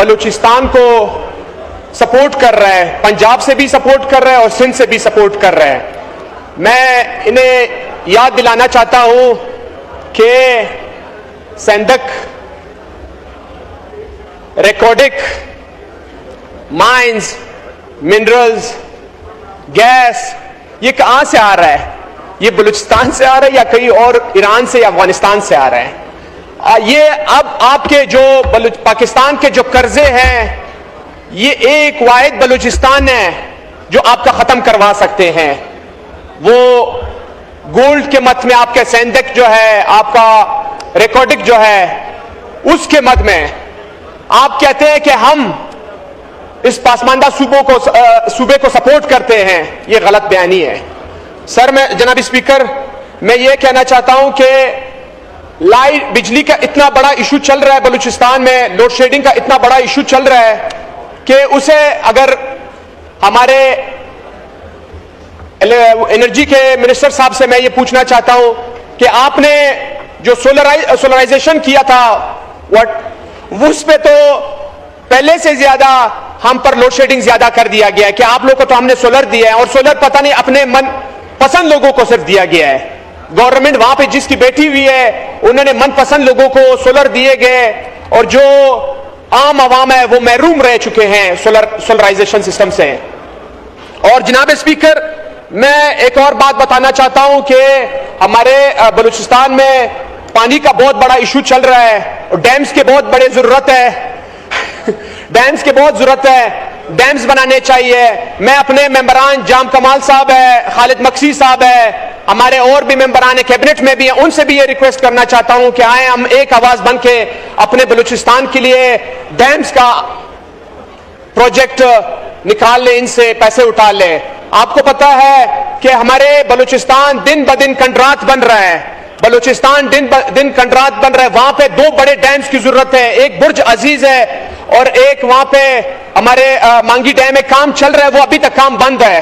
बलूचिस्तान को सपोर्ट कर रहा है, पंजाब से भी सपोर्ट कर रहा है और सिंध से भी सपोर्ट कर रहा है। मैं इन्हें याद दिलाना चाहता हूं कि सेंधक, रिकॉर्डिक, माइंस, मिनरल्स, गैस, ये कहां से आ रहा है? ये बलूचिस्तान से आ रहा है या कहीं और ईरान से या अफगानिस्तान से आ रहा है? ये अब आपके जो पाकिस्तान के जो कर्जे हैं, ये एक वाहिद बलूचिस्तान है जो आपका खत्म करवा सकते हैं। वो गोल्ड के मद में आपके सेंधक जो है, आपका रिकॉर्डिक जो है, उसके मद में आप कहते हैं कि हम इस पासमानदा सूबे को सपोर्ट करते हैं। ये गलत बयानी है सर। मैं जनाब स्पीकर, मैं ये कहना चाहता हूं कि लाइट, बिजली का इतना बड़ा इशू चल रहा है बलूचिस्तान में, लोड शेडिंग का इतना बड़ा इशू चल रहा है कि उसे अगर हमारे एनर्जी के मिनिस्टर साहब से मैं ये पूछना चाहता हूं कि आपने जो सोलराइजेशन किया था, उस पे तो पहले से ज्यादा हम पर लोड शेडिंग ज्यादा कर दिया गया है कि आप लोगों को तो हमने सोलर दिया है और सोलर पता नहीं अपने मन पसंद लोगों को सिर्फ दिया गया है। गवर्नमेंट वहां पे जिसकी बैठी हुई है, उन्होंने मनपसंद लोगों को सोलर दिए गए और जो आम आवाम है वो महरूम रह चुके हैं सोलराइजेशन सिस्टम से। और जनाब स्पीकर, मैं एक और बात बताना चाहता हूं कि हमारे बलूचिस्तान में पानी का बहुत बड़ा इशू चल रहा है और डैम्स की बहुत बड़ी जरूरत है। डैम्स की बहुत जरूरत है, डैम्स बनाने चाहिए। मैं अपने मेंबरान जाम कमाल साहब है, खालिद मक्सी साहब है, हमारे और भी मेंबरान कैबिनेट में भी हैं, उनसे भी ये रिक्वेस्ट करना चाहता हूं कि आए हम एक आवाज बन के अपने बलूचिस्तान के लिए डैम्स का प्रोजेक्ट निकाल ले, इनसे पैसे उठा ले। आपको पता है कि हमारे बलूचिस्तान दिन ब दिन कंट्राट बन रहा है, बलूचिस्तान दिन ब दिन कंट्राट बन रहा है। वहां पे दो बड़े डैम्स की जरूरत है, एक बुर्ज अजीज है और एक वहां पे हमारे मांगी डैम में काम चल रहा है, वो अभी तक काम बंद है।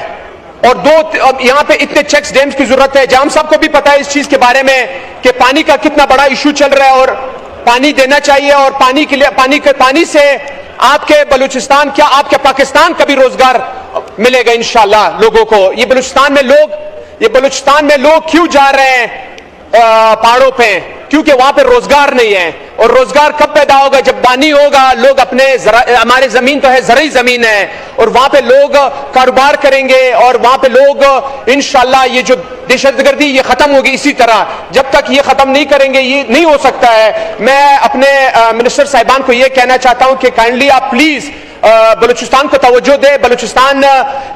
और दो यहां पे इतने चेक्स डैम्स की जरूरत है। जाम साहब को भी पता है इस चीज के बारे में कि पानी का कितना बड़ा इशू चल रहा है और पानी देना चाहिए। और पानी के लिए पानी से आपके बलूचिस्तान, क्या आपके पाकिस्तान का भी रोजगार मिलेगा इंशाल्लाह लोगों को। ये बलूचिस्तान में लोग क्यों जा रहे हैं पहाड़ों पे? क्योंकि वहां पे रोजगार नहीं है। और रोजगार कब पैदा होगा? जब पानी होगा। लोग अपने हमारे जमीन तो है, ज़राई जमीन है, और वहां पे लोग कारोबार करेंगे और वहां पे लोग इंशाल्लाह ये जो दहशतगर्दी ये खत्म होगी। इसी तरह जब तक ये खत्म नहीं करेंगे ये नहीं हो सकता है। मैं अपने मिनिस्टर साहिबान को ये कहना चाहता हूं कि काइंडली आप प्लीज बलूचिस्तान को तवज्जो दे। बलूचिस्तान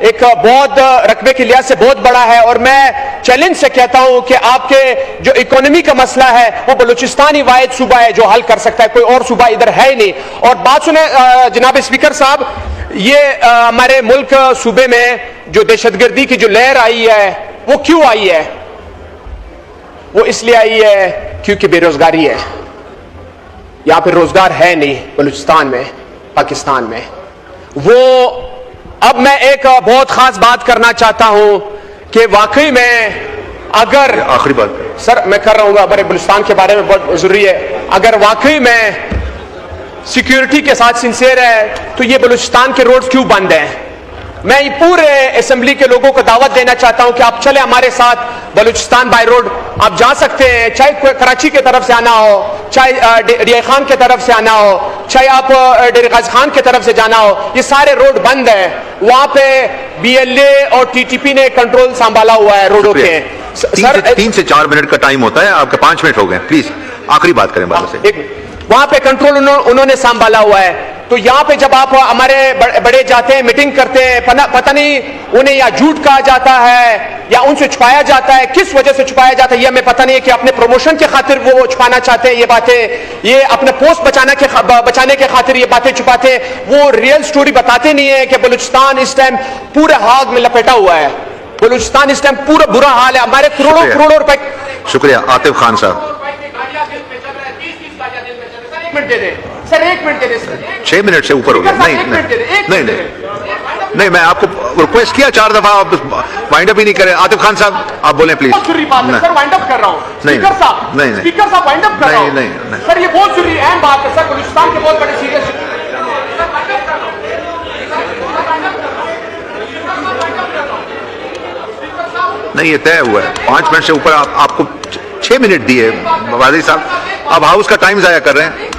एक बहुत रकबे के लिहाज से बहुत बड़ा है और मैं चैलेंज से कहता हूं कि आपके जो इकोनॉमी का मसला है वो बलूचिस्तान ही वाहिद सूबा है जो हल कर सकता है, कोई और सूबा इधर है ही नहीं। और बात सुने जनाब स्पीकर साहब, ये हमारे मुल्क सूबे में जो दहशतगर्दी की जो लहर आई है वो क्यों आई है? वो इसलिए आई है क्योंकि बेरोजगारी है। यहां पर रोजगार है नहीं बलूचिस्तान में, पाकिस्तान में। वो अब मैं एक बहुत खास बात करना चाहता हूं कि वाकई में अगर आखिरी बात सर मैं कर रहा हूं हमारे बलूचिस्तान के बारे में बहुत जरूरी है, अगर वाकई में सिक्योरिटी के साथ सिंसियर है तो ये बलूचिस्तान के रोड क्यों बंद हैं? मैं पूरे असेंबली के लोगों को दावत देना चाहता हूं कि आप चले हमारे साथ बलूचिस्तान बाय रोड। आप जा सकते हैं, चाहे कराची की तरफ से आना हो, चाहे डिया खान की तरफ से आना हो, चाहे आप डेर गाजी खान की तरफ से जाना हो, ये सारे रोड बंद है। वहां पे BLA और TTP ने कंट्रोल संभाला हुआ है रोडों के। सर 3 से 4 मिनट का टाइम होता है, आपके 5 मिनट हो गए, प्लीज आखिरी बात करें बाबा से। वहां पे कंट्रोल उन्होंने संभाला हुआ है। तो यहां पे जब आप हमारे बड़े जाते हैं, मीटिंग करते हैं, पता नहीं उन्हें या झूठ कहा जाता है या उनसे छुपाया जाता है। किस वजह से छुपाया जाता है ये हमें पता नहीं है कि अपने प्रमोशन के खातिर वो छुपाना चाहते हैं ये बातें, ये अपने पोस्ट बचाने के खातिर ये बातें छुपाते हैं। वो रियल स्टोरी बताते नहीं है कि बलूचिस्तान इस टाइम पूरे हाथ में लपेटा हुआ है। बलूचिस्तान इस टाइम पूरा बुरा हाल है। हमारे करोड़ों रुपए। शुक्रिया। आतिफ खान साहब, 1 मिनट दे दे सर, 1 मिनट दे दे सर। 6 मिनट से ऊपर हो गया। नहीं, मैं आपको रिक्वेस्ट किया 4 दफा, आप वाइंड अप ही नहीं करें। आतिफ खान साहब आप बोलें प्लीज। सर वाइंड अप कर रहा हूं स्पीकर साहब। नहीं, स्पीकर साहब वाइंड अप कर रहा हूं। नहीं सर ये बहुत जरूरी अहम बात है सर, बलूचिस्तान के बहुत बड़े सीरियस नहीं, ये तय हुआ है 5 मिनट से ऊपर आपको 6 मिनट दिए वादी साहब, अब हाउस का टाइम जाया कर रहे हैं।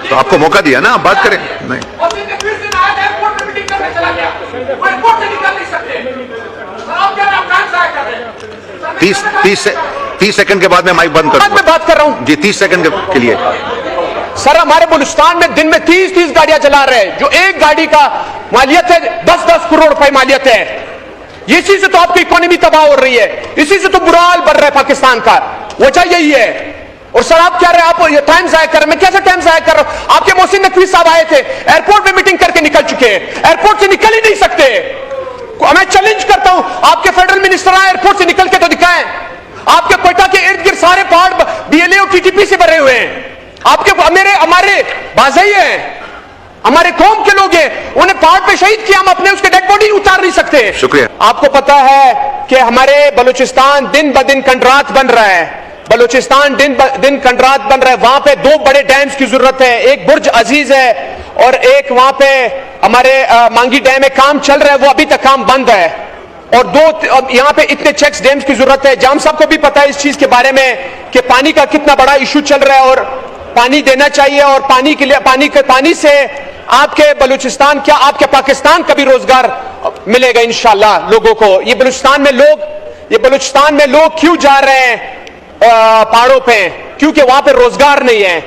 तो आपको मौका दिया ना, आप बात करें। नहीं, 30 सेकंड के बाद मैं माइक बंद करूंगा। मैं बात कर रहा हूं जी, 30 सेकंड के लिए। सर, हमारे बलूचिस्तान में दिन में 30 गाड़ियां चला रहे हैं, जो एक गाड़ी का मालियत है 10-10 करोड़ रुपए मालियत है। इसी से तो आपकी इकोनॉमी तबाह हो रही है, इसी से तो बुरा हाल बढ़ रहा है पाकिस्तान का। वजह यही है। और सर, आप क्या रहे हैं, आप ये टाइम जाया कर रहे हैं। मैं कैसे टाइम जाया कर रहा हूं? आपके मोहसिन नकवी साहब आए थे, एयरपोर्ट में मीटिंग करके निकल चुके हैं, एयरपोर्ट से निकल ही नहीं सकते। मैं चैलेंज करता हूं, आपके फेडरल मिनिस्टर आए, एयरपोर्ट से निकल के तो दिखाएं। आपके कोयटा के इर्द गिर्द सारे पहाड़ बीएलए और टीटीपी से भरे हुए हैं। आपके हमारे बाज़ई हैं, हमारे कौम के लोग हैं, उन्हें पहाड़ पे शहीद किया, हम अपने उसके डेड बॉडी उतार नहीं सकते। शुक्रिया। आपको पता है कि हमारे बलूचिस्तान दिन ब दिन कंट्रात बन रहा है, बलूचिस्तान दिन ब दिन कंट्रात बन रहा है। वहां पे 2 बड़े डैम्स की जरूरत है, एक बुर्ज अजीज है और एक वहां पे हमारे मांगी डैम में काम चल रहा है, वो अभी तक काम बंद है। और 2 यहां पे इतने चेक्स डैम्स की जरूरत है। जाम साहब को भी पता है इस चीज के बारे में कि पानी का कितना बड़ा इशू चल रहा है और पानी देना चाहिए। और पानी के लिए पानी से आपके बलूचिस्तान क्या आपके पाकिस्तान का भी रोजगार मिलेगा इंशाल्लाह लोगों को। ये बलूचिस्तान में लोग क्यों जा रहे हैं पहाड़ों पे? क्योंकि वहां पे रोजगार नहीं है।